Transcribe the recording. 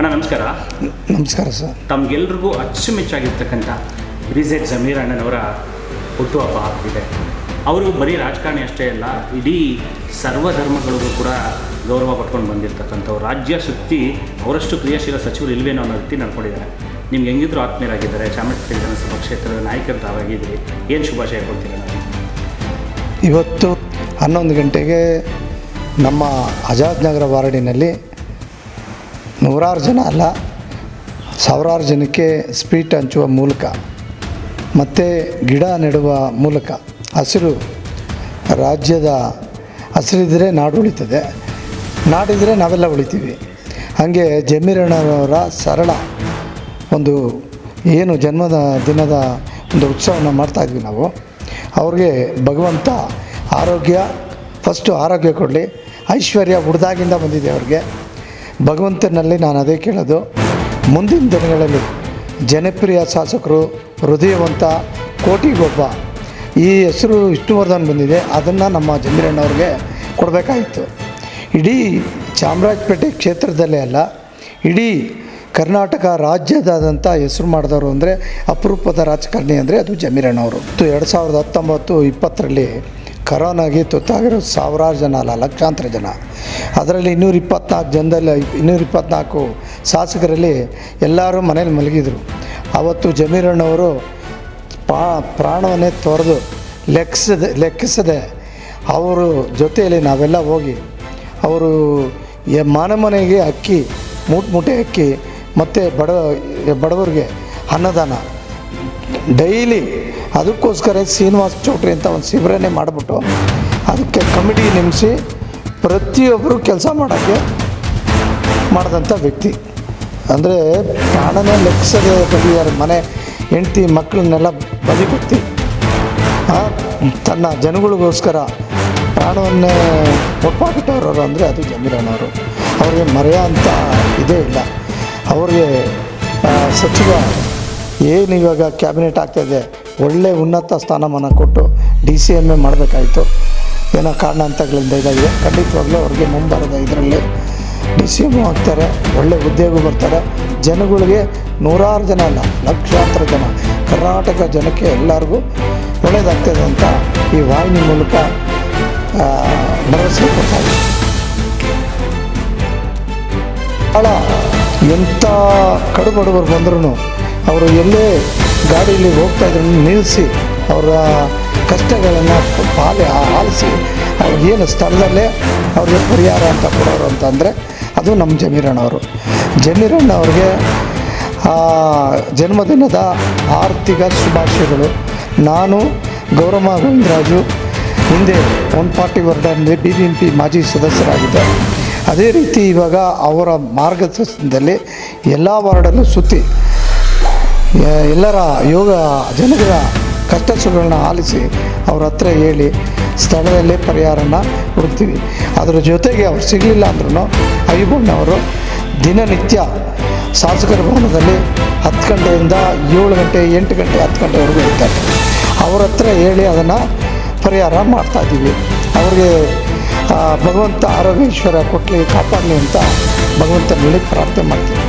ಅಣ್ಣ ನಮಸ್ಕಾರ. ನಮಸ್ಕಾರ ಸರ್. ತಮಗೆಲ್ರಿಗೂ ಅಚ್ಚುಮೆಚ್ಚಾಗಿರ್ತಕ್ಕಂಥ ಬ್ರಿಜೇಟ್ ಜಮೀರ್ ಅಣ್ಣನವರ ಹುಟ್ಟುಹಬ್ಬ ಇದೆ. ಅವರು ಬರೀ ರಾಜಕಾರಣಿ ಅಷ್ಟೇ ಅಲ್ಲ, ಇಡೀ ಸರ್ವಧರ್ಮಗಳಿಗೂ ಕೂಡ ಗೌರವ ಪಡ್ಕೊಂಡು ಬಂದಿರತಕ್ಕಂಥವ್ರು. ರಾಜ್ಯ ಸುತ್ತಿ ಅವರಷ್ಟು ಕ್ರಿಯಾಶೀಲ ಸಚಿವರು ಇಲ್ವೇನೋ ಅನ್ನೋ ರೀತಿ ನಡ್ಕೊಂಡಿದ್ದಾರೆ. ನಿಮ್ಗೆ ಹೆಂಗಿದ್ರು ಆತ್ಮೀಯರಾಗಿದ್ದಾರೆ, ಚಾಮರಾಜಪೇಟೆ ವಿಧಾನಸಭಾ ಕ್ಷೇತ್ರದ ನಾಯಕರು ತಾವಾಗಿದ್ರಿ. ಏನು ಶುಭಾಶಯ ಕೊಡ್ತೀರ ನಾವು? ಇವತ್ತು 11 ಗಂಟೆಗೆ ನಮ್ಮ ಆಜಾದ್ ನಗರ ವಾರ್ಡಿನಲ್ಲಿ ನೂರಾರು ಜನ ಅಲ್ಲ, ಸಾವಿರಾರು ಜನಕ್ಕೆ ಸ್ವೀಟ್ ಹಂಚುವ ಮೂಲಕ ಮತ್ತು ಗಿಡ ನೆಡುವ ಮೂಲಕ ಹಸಿರು, ರಾಜ್ಯದ ಹಸಿರಿದ್ದರೆ ನಾಡು ಉಳಿತದೆ, ನಾಡಿದರೆ ನಾವೆಲ್ಲ ಉಳಿತೀವಿ. ಹಾಗೆ ಜಮೀರಣ್ಣವರ ಸರಳ ಒಂದು ಏನು ಜನ್ಮದ ದಿನದ ಒಂದು ಉತ್ಸವವನ್ನು ಮಾಡ್ತಾಯಿದ್ವಿ ನಾವು. ಅವ್ರಿಗೆ ಭಗವಂತ ಫಸ್ಟು ಆರೋಗ್ಯ ಕೊಡಲಿ, ಐಶ್ವರ್ಯ ಹುಡ್ದಾಗಿಂದ ಬಂದಿದೆ ಅವ್ರಿಗೆ. ಭಗವಂತನಲ್ಲಿ ನಾನು ಅದೇ ಕೇಳೋದು, ಮುಂದಿನ ದಿನಗಳಲ್ಲಿ ಜನಪ್ರಿಯ ಶಾಸಕರು, ಹೃದಯವಂತ, ಕೋಟಿಗೊಬ್ಬ ಈ ಹೆಸರು ವಿಷ್ಣುವರ್ಧನ್ ಬಂದಿದೆ, ಅದನ್ನು ನಮ್ಮ ಜಮೀರಣ್ಣವ್ರಿಗೆ ಕೊಡಬೇಕಾಗಿತ್ತು. ಇಡೀ ಚಾಮರಾಜಪೇಟೆ ಕ್ಷೇತ್ರದಲ್ಲೇ ಅಲ್ಲ, ಇಡೀ ಕರ್ನಾಟಕ ರಾಜ್ಯದಾದಂಥ ಹೆಸರು ಮಾಡಿದವರು ಅಂದರೆ ಅಪರೂಪದ ರಾಜಕಾರಣಿ ಅಂದರೆ ಅದು ಜಮೀರಣ್ಣವರು. 2019-20 ಕರೋನಾಗೆ ತುತ್ತಾಗಿರೋ ಸಾವಿರಾರು ಜನ ಅಲ್ಲ, ಲಕ್ಷಾಂತರ ಜನ. ಅದರಲ್ಲಿ 224 ಶಾಸಕರಲ್ಲಿ ಎಲ್ಲರೂ ಮನೇಲಿ ಮಲಗಿದರು. ಆವತ್ತು ಜಮೀರಣ್ಣವರು ಪ್ರಾಣವನ್ನೇ ತೊರೆದು ಲೆಕ್ಕಿಸದೆ ಅವರು ಜೊತೆಯಲ್ಲಿ ನಾವೆಲ್ಲ ಹೋಗಿ ಅವರು ಮನೆಗೆ ಅಕ್ಕಿ, ಮೂಟೆ ಅಕ್ಕಿ ಮತ್ತು ಬಡವರಿಗೆ ಅನ್ನದಾನ ಡೈಲಿ, ಅದಕ್ಕೋಸ್ಕರ ಶ್ರೀನಿವಾಸ್ ಚೌಟ್ರಿ ಅಂತ ಒಂದು ಶಿಬಿರನೇ ಮಾಡಿಬಿಟ್ಟು ಅದಕ್ಕೆ ಕಮಿಟಿ ನೇಮಿಸಿ ಪ್ರತಿಯೊಬ್ಬರು ಕೆಲಸ ಮಾಡೋಕ್ಕೆ ಮಾಡಿದಂಥ ವ್ಯಕ್ತಿ. ಅಂದರೆ ಪ್ರಾಣನೇ ಲೆಕ್ಕಿಸದೆ ಬದಿಯಾರ ಮನೆ ಹೆಂಡತಿ ಮಕ್ಕಳನ್ನೆಲ್ಲ ಬದಿಗೊತ್ತಿ ತನ್ನ ಜನಗಳಿಗೋಸ್ಕರ ಪ್ರಾಣವನ್ನೇ ಒಪ್ಪಾಗಿಟ್ಟವರು ಅಂದರೆ ಅದು ಜಮೀರಣ್ಣವರು. ಅವ್ರಿಗೆ ಮರೆಯೋ ಅಂತ ಇದೇ ಇಲ್ಲ. ಅವ್ರಿಗೆ ಸಚಿವ ಏನು ಇವಾಗ ಕ್ಯಾಬಿನೆಟ್ ಆಗ್ತಾಯಿದೆ, ಒಳ್ಳೆಯ ಉನ್ನತ ಸ್ಥಾನಮಾನ ಕೊಟ್ಟು DCMA ಮಾಡಬೇಕಾಯಿತು. ಏನೋ ಕಾರಣಾಂತರಗಳಿಂದ ಇದಾಗಿದೆ. ಖಂಡಿತವಾಗ್ಲೂ ಅವ್ರಿಗೆ ಮುಂಬರದ ಇದರಲ್ಲಿ DCM ಆಗ್ತಾರೆ, ಒಳ್ಳೆ ಹುದ್ದೆಗೂ ಬರ್ತಾರೆ. ಜನಗಳಿಗೆ ನೂರಾರು ಜನ ಅಲ್ಲ, ಲಕ್ಷಾಂತರ ಜನ, ಕರ್ನಾಟಕ ಜನಕ್ಕೆ ಎಲ್ಲರಿಗೂ ಒಳ್ಳೆಯದಾಗ್ತದೆ ಅಂತ ಈ ವಾಹಿನಿ ಮೂಲಕ ಭರವಸೆ ಕೊಡ್ತಾರೆ. ಭಾಳ ಎಂಥ ಕಡುಬಡವರು ಬಂದ್ರೂ ಅವರು ಎಲ್ಲೇ ಗಾಡೀಲಿ ಹೋಗ್ತಾಯಿದ್ರು ನಿಲ್ಲಿಸಿ ಅವರ ಕಷ್ಟಗಳನ್ನು ಆಲಿಸಿ ಅವ್ರಿಗೇನು ಸ್ಥಳದಲ್ಲೇ ಅವ್ರಿಗೆ ಪರಿಹಾರ ಅಂತ ಕೊಡೋರು ಅಂತಂದರೆ ಅದು ನಮ್ಮ ಜಮೀರಣ್ಣವರು. ಜಮೀರಣ್ಣವ್ರಿಗೆ ಜನ್ಮದಿನದ ಆರ್ಥಿಕ ಶುಭಾಶಯಗಳು. ನಾನು ಗೌರಮ್ಮ ಗೋವಿಂದರಾಜು, ಹಿಂದೆ 140 ವಾರ್ಡ್ನಲ್ಲಿ BBMP ಮಾಜಿ ಸದಸ್ಯರಾಗಿದ್ದೆ. ಅದೇ ರೀತಿ ಇವಾಗ ಅವರ ಮಾರ್ಗದರ್ಶನದಲ್ಲಿ ಎಲ್ಲ ವಾರ್ಡಲ್ಲೂ ಸುತ್ತಿ ಎಲ್ಲರ ಜನರ ಕಷ್ಟ ಸುಖಗಳನ್ನ ಆಲಿಸಿ ಅವ್ರ ಹತ್ರ ಹೇಳಿ ಸ್ಥಳದಲ್ಲೇ ಪರಿಹಾರನ ಹುಡುಕ್ತೀವಿ. ಅದರ ಜೊತೆಗೆ ಅವ್ರು ಸಿಗಲಿಲ್ಲ ಅಂದ್ರೂ ಐಬಣ್ಣವರು ದಿನನಿತ್ಯ ಶಾಸಕರ ಭವನದಲ್ಲಿ 10 ಗಂಟೆಯಿಂದ 7 ಗಂಟೆ, 8 ಗಂಟೆ, 10 ಗಂಟೆವರೆಗೂ ಇರ್ತಾರೆ. ಅವ್ರ ಹತ್ರ ಹೇಳಿ ಅದನ್ನು ಪರಿಹಾರ ಮಾಡ್ತಾಯಿದ್ದೀವಿ. ಅವ್ರಿಗೆ ಭಗವಂತ ಆರೋಗ್ಯ ಐಶ್ವರ್ಯ ಕೊಟ್ಟಲಿ, ಕಾಪಾಡಲಿ ಅಂತ ಭಗವಂತನಲ್ಲಿ ಪ್ರಾರ್ಥನೆ ಮಾಡ್ತೀವಿ.